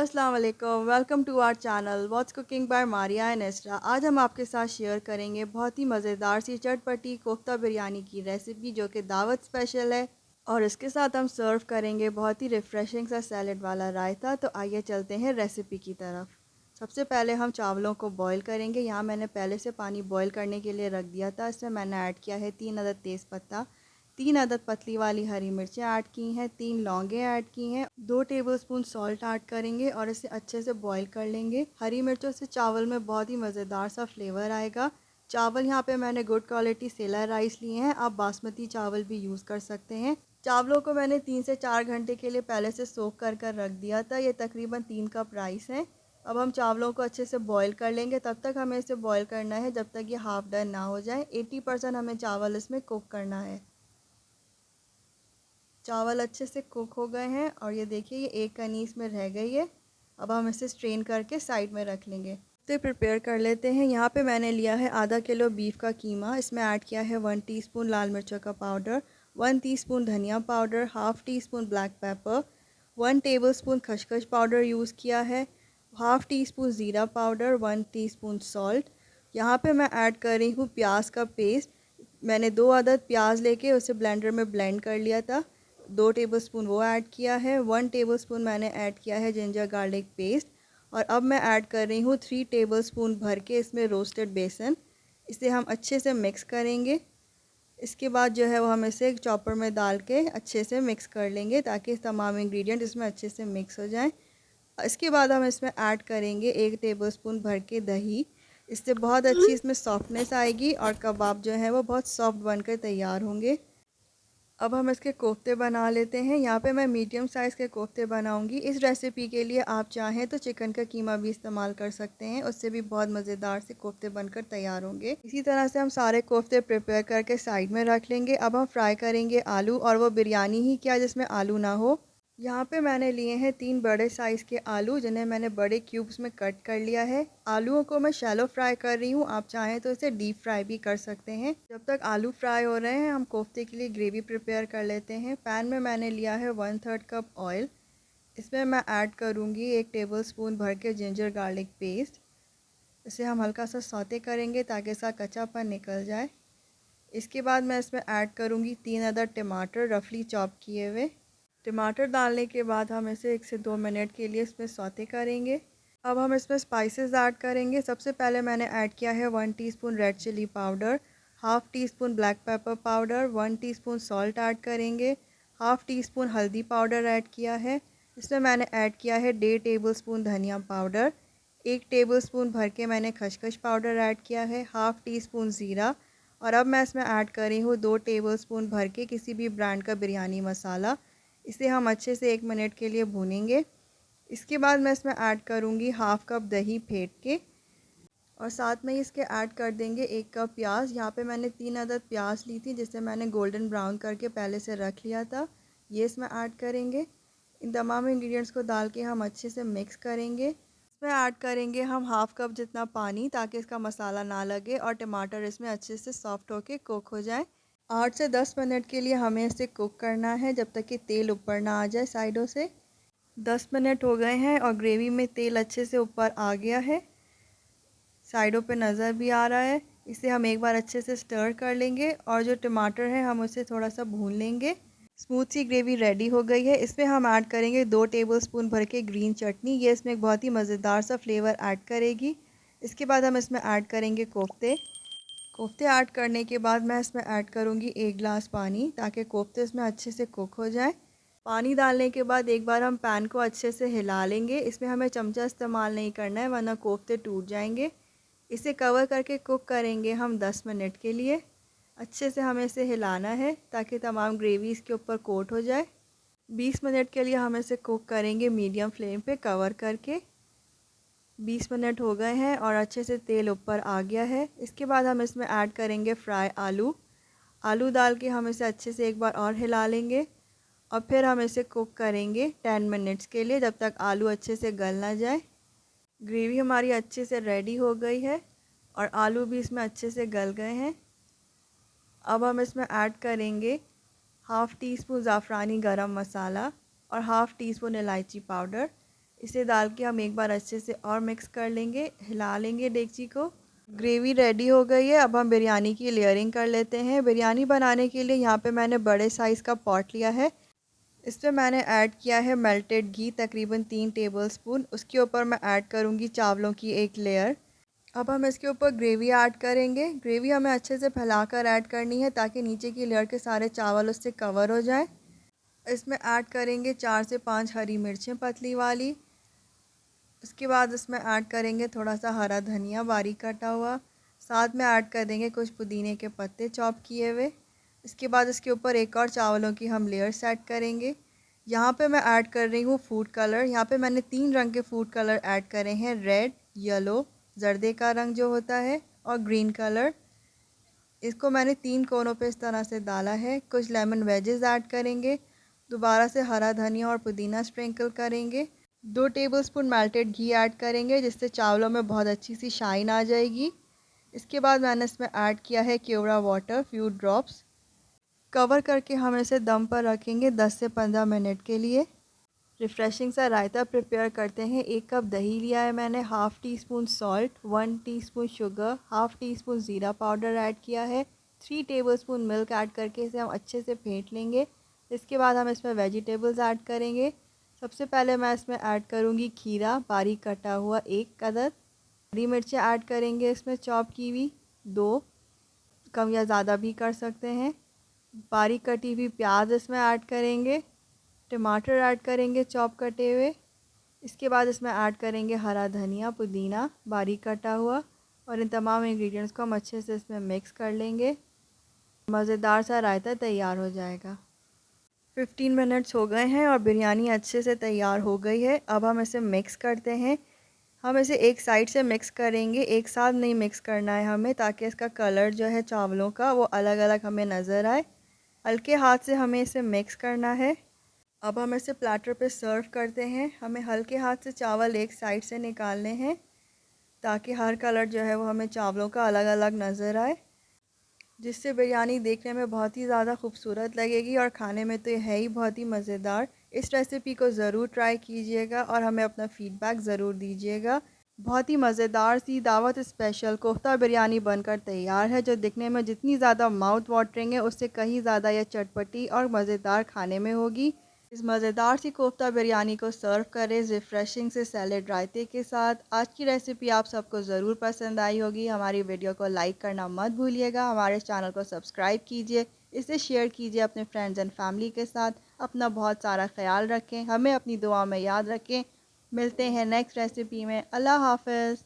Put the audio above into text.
अस्सलाम वालेकुम, welcome to our channel what's cooking by Maria and Esra. आज हम आपके साथ शेयर करेंगे बहुत ही मज़ेदार सी चटपटी कोफ्ता बिरयानी की रेसिपी जो कि दावत स्पेशल है। और इसके साथ हम सर्व करेंगे बहुत ही रिफ़्रेशिंग सा सैलेड वाला रायता। तो आइए चलते हैं रेसिपी की तरफ। सबसे पहले हम चावलों को बॉईल करेंगे। यहाँ मैंने पहले से पानी बॉईल करने के लिए रख दिया था। इसमें मैंने ऐड किया है 3 अदद तेज़पत्ता, 3 अदद पतली वाली हरी मिर्चें ऐड की हैं, 3 लौंगे ऐड की हैं, 2 टेबलस्पून सॉल्ट ऐड करेंगे और इसे अच्छे से बॉईल कर लेंगे। हरी मिर्चों से चावल में बहुत ही मज़ेदार सा फ्लेवर आएगा। चावल यहाँ पे मैंने गुड क्वालिटी सेला राइस लिए हैं, आप बासमती चावल भी यूज़ कर सकते हैं। चावलों को मैंने 3 से 4 घंटे के लिए पहले से सोक कर रख दिया था। ये तकरीबन 3 कप राइस है। अब हम चावलों को अच्छे से बॉईल कर लेंगे। तब तक हमें इसे बॉईल करना है जब तक ये हाफ़ डन ना हो जाए। 80% हमें चावल इसमें कुक करना है। चावल अच्छे से कुक हो गए हैं और ये देखिए ये एक कनी इसमें रह गई है। अब हम इसे स्ट्रेन करके साइड में रख लेंगे। इसे प्रिपेयर कर लेते हैं। यहाँ पे मैंने लिया है आधा किलो बीफ का कीमा। इसमें ऐड किया है 1 टीस्पून लाल मिर्चों का पाउडर, 1 टीस्पून धनिया powder, half teaspoon black paper, 1 tablespoon खसखस पाउडर यूज़ किया है, हाफ़ टी स्पून ज़ीरा पाउडर, 1 टीस्पून सॉल्ट। यहाँ पे मैं ऐड कर रही हूँ प्याज का पेस्ट। मैंने 2 अदद प्याज लेके उसे ब्लेंडर में ब्लेंड कर लिया था। 2 टेबलस्पून वो ऐड किया है। 1 टेबलस्पून मैंने ऐड किया है जिंजर गार्लिक पेस्ट। और अब मैं ऐड कर रही हूँ 3 टेबलस्पून भर के इसमें रोस्टेड बेसन। इसे हम अच्छे से मिक्स करेंगे। इसके बाद जो है वो हम इसे एक चॉपर में डाल के अच्छे से मिक्स कर लेंगे ताकि तमाम इंग्रेडिएंट इसमें अच्छे से मिक्स हो जाएं। इसके बाद हम इसमें ऐड करेंगे 1 टेबलस्पून भर के दही। इससे बहुत अच्छी इसमें सॉफ्टनेस आएगी और कबाब जो है वो बहुत सॉफ्ट बनकर तैयार होंगे। अब हम इसके कोफ्ते बना लेते हैं। यहाँ पे मैं मीडियम साइज़ के कोफ्ते बनाऊंगी। इस रेसिपी के लिए आप चाहें तो चिकन का कीमा भी इस्तेमाल कर सकते हैं, उससे भी बहुत मज़ेदार से कोफ्ते बनकर तैयार होंगे। इसी तरह से हम सारे कोफ्ते प्रिपेयर करके साइड में रख लेंगे। अब हम फ्राई करेंगे आलू, और वो बिरयानी ही क्या जिसमें आलू ना हो। यहाँ पे मैंने लिए हैं 3 बड़े साइज़ के आलू, जिन्हें मैंने बड़े क्यूब्स में कट कर लिया है। आलूओं को मैं शैलो फ्राई कर रही हूँ, आप चाहें तो इसे डीप फ्राई भी कर सकते हैं। जब तक आलू फ्राई हो रहे हैं हम कोफ्ते के लिए ग्रेवी प्रिपेयर कर लेते हैं। पैन में मैंने लिया है 1/3 कप ऑयल। इसमें मैं ऐड करूँगी 1 टेबलस्पून भर के जिंजर गार्लिक पेस्ट। इसे हम हल्का सा सौते करेंगे ताकि इसका कच्चापन निकल जाए। इसके बाद मैं इसमें ऐड करूँगी 3 अदद टमाटर रफली चॉप किए हुए। टमाटर डालने के बाद हम इसे 1 से 2 मिनट के लिए इसमें सौते करेंगे। अब हम इसमें स्पाइसेस ऐड करेंगे। सबसे पहले मैंने ऐड किया है 1 teaspoon red chilli powder, half teaspoon black pepper powder, 1 teaspoon salt add करेंगे, हाफ़ टी स्पून हल्दी पाउडर ऐड किया है। इसमें मैंने ऐड किया है 1.5 टेबलस्पून धनिया पाउडर, 1 टेबलस्पून भर के मैंने खसखस पाउडर ऐड किया है, हाफ़ टी स्पून ज़ीरा। और अब मैं इसमें ऐड कर रही हूँ 2 टेबलस्पून भर के किसी भी ब्रांड का बिरयानी मसाला। इसे हम अच्छे से 1 मिनट के लिए भूनेंगे। इसके बाद मैं इसमें ऐड करूँगी हाफ़ कप दही फेंट के, और साथ में ही इसके ऐड कर देंगे 1 कप प्याज। यहाँ पे मैंने 3 अदद प्याज ली थी जिसे मैंने गोल्डन ब्राउन करके पहले से रख लिया था। ये इसमें ऐड करेंगे। इन तमाम इंग्रेडिएंट्स को डाल के हम अच्छे से मिक्स करेंगे। इसमें ऐड करेंगे हम हाफ़ कप जितना पानी ताकि इसका मसाला ना लगे और टमाटर इसमें अच्छे से सॉफ्ट होके कुक हो जाए। 8 से 10 मिनट के लिए हमें इसे कुक करना है जब तक कि तेल ऊपर ना आ जाए साइडों से। 10 मिनट हो गए हैं और ग्रेवी में तेल अच्छे से ऊपर आ गया है, साइडों पे नज़र भी आ रहा है। इसे हम एक बार अच्छे से स्टर कर लेंगे और जो टमाटर है हम उसे थोड़ा सा भून लेंगे। स्मूथ सी ग्रेवी रेडी हो गई है। इसमें हम ऐड करेंगे 2 टेबलस्पून भर के ग्रीन चटनी। ये इसमें एक बहुत ही मज़ेदार सा फ्लेवर ऐड करेगी। इसके बाद हम इसमें ऐड करेंगे कोफ्ते। कोफ्ते ऐड करने के बाद मैं इसमें ऐड करूँगी 1 गिलास पानी ताकि कोफ्ते इसमें अच्छे से कुक हो जाए। पानी डालने के बाद एक बार हम पैन को अच्छे से हिला लेंगे। इसमें हमें चमचा इस्तेमाल नहीं करना है वरना कोफ्ते टूट जाएंगे। इसे कवर करके कुक करेंगे हम 10 मिनट के लिए। अच्छे से हमें इसे हिलाना है ताकि तमाम ग्रेवी इसके ऊपर कोट हो जाए। 20 मिनट के लिए हम इसे कुक करेंगे मीडियम फ्लेम पे कवर करके। 20 मिनट हो गए हैं और अच्छे से तेल ऊपर आ गया है। इसके बाद हम इसमें ऐड करेंगे फ्राई आलू। आलू डाल के हम इसे अच्छे से एक बार और हिला लेंगे और फिर हम इसे कुक करेंगे 10 मिनट्स के लिए जब तक आलू अच्छे से गल ना जाए। ग्रेवी हमारी अच्छे से रेडी हो गई है और आलू भी इसमें अच्छे से गल गए हैं। अब हम इसमें ऐड करेंगे हाफ़ टी स्पून ज़ाफ़रानी गरम मसाला और हाफ़ टी स्पून इलायची पाउडर। इसे डाल के हम एक बार अच्छे से और मिक्स कर लेंगे, हिला लेंगे डेगची को। ग्रेवी रेडी हो गई है। अब हम बिरयानी की लेयरिंग कर लेते हैं। बिरयानी बनाने के लिए यहाँ पे मैंने बड़े साइज़ का पॉट लिया है। इसमें मैंने ऐड किया है मेल्टेड घी तकरीबन 3 टेबलस्पून। उसके ऊपर मैं ऐड करूँगी चावलों की एक लेयर। अब हम इसके ऊपर ग्रेवी ऐड करेंगे। ग्रेवी हमें अच्छे से फैलाकर ऐड करनी है ताकि नीचे की लेयर के सारे चावल उससे कवर हो जाए। इसमें ऐड करेंगे 4 से 5 हरी मिर्चें पतली वाली। उसके बाद इसमें ऐड करेंगे थोड़ा सा हरा धनिया बारीक कटा हुआ। साथ में ऐड कर देंगे कुछ पुदीने के पत्ते चॉप किए हुए। इसके बाद इसके ऊपर एक और चावलों की हम लेयर सेट करेंगे। यहाँ पे मैं ऐड कर रही हूँ फूड कलर। यहाँ पे मैंने 3 रंग के फूड कलर ऐड करे हैं, रेड, येलो, जर्दे का रंग जो होता है, और ग्रीन कलर। इसको मैंने 3 कोनों पे इस तरह से डाला है। कुछ लेमन वेजेस ऐड करेंगे। दोबारा से हरा धनिया और पुदीना स्प्रिंकल करेंगे। 2 टेबलस्पून मेल्टेड घी ऐड करेंगे जिससे चावलों में बहुत अच्छी सी शाइन आ जाएगी। इसके बाद मैंने इसमें ऐड किया है केवड़ा वाटर फ्यू ड्रॉप्स। कवर करके हम इसे दम पर रखेंगे 10 से 15 मिनट के लिए। रिफ़्रेशिंग सा रायता प्रिपेयर करते हैं। 1 कप दही लिया है मैंने, half tea spoon salt, 1 teaspoon sugar, half tea spoon ज़ीरा पाउडर ऐड किया है, 3 टेबलस्पून मिल्क ऐड करके इसे हम अच्छे से फेंट लेंगे। इसके बाद हम इसमें वेजिटेबल्स ऐड करेंगे। सबसे पहले मैं इसमें ऐड करूँगी खीरा बारीक कटा हुआ 1 अदद। हरी मिर्चें ऐड करेंगे इसमें चॉप की हुई 2, कम या ज़्यादा भी कर सकते हैं। बारीक कटी हुई प्याज इसमें ऐड करेंगे। टमाटर ऐड करेंगे चॉप कटे हुए। इसके बाद इसमें ऐड करेंगे हरा धनिया, पुदीना बारीक कटा हुआ, और इन तमाम इंग्रेडिएंट्स को हम अच्छे से इसमें मिक्स कर लेंगे। मज़ेदार सा रायता तैयार हो जाएगा। 15 मिनट्स हो गए हैं और बिरयानी अच्छे से तैयार हो गई है। अब हम इसे मिक्स करते हैं। हम इसे एक साइड से मिक्स करेंगे, एक साथ नहीं मिक्स करना है हमें, ताकि इसका कलर जो है चावलों का वो अलग अलग हमें नज़र आए। हल्के हाथ से हमें इसे मिक्स करना है। अब हम इसे प्लेटर पे सर्व करते हैं। हमें हल्के हाथ से चावल एक साइड से निकालने हैं ताकि हर कलर जो है वो हमें चावलों का अलग अलग नज़र आए, जिससे बिरयानी देखने में बहुत ही ज़्यादा खूबसूरत लगेगी और खाने में तो ये है ही बहुत ही मज़ेदार। इस रेसिपी को ज़रूर ट्राई कीजिएगा और हमें अपना फ़ीडबैक ज़रूर दीजिएगा। बहुत ही मज़ेदार सी दावत स्पेशल कोफ्ता बिरयानी बनकर तैयार है, जो दिखने में जितनी ज़्यादा माउथ वाटरिंग है उससे कहीं ज़्यादा यह चटपटी और मज़ेदार खाने में होगी। इस मज़ेदार सी कोफ्ता बिरयानी को सर्व करें रिफ़्रेशिंग से सैलेड रायते के साथ। आज की रेसिपी आप सबको ज़रूर पसंद आई होगी। हमारी वीडियो को लाइक करना मत भूलिएगा। हमारे चैनल को सब्सक्राइब कीजिए, इसे शेयर कीजिए अपने फ्रेंड्स एंड फैमिली के साथ। अपना बहुत सारा ख्याल रखें, हमें अपनी दुआ में याद रखें। मिलते हैं नेक्स्ट रेसिपी में। अल्लाह हाफ़िज़।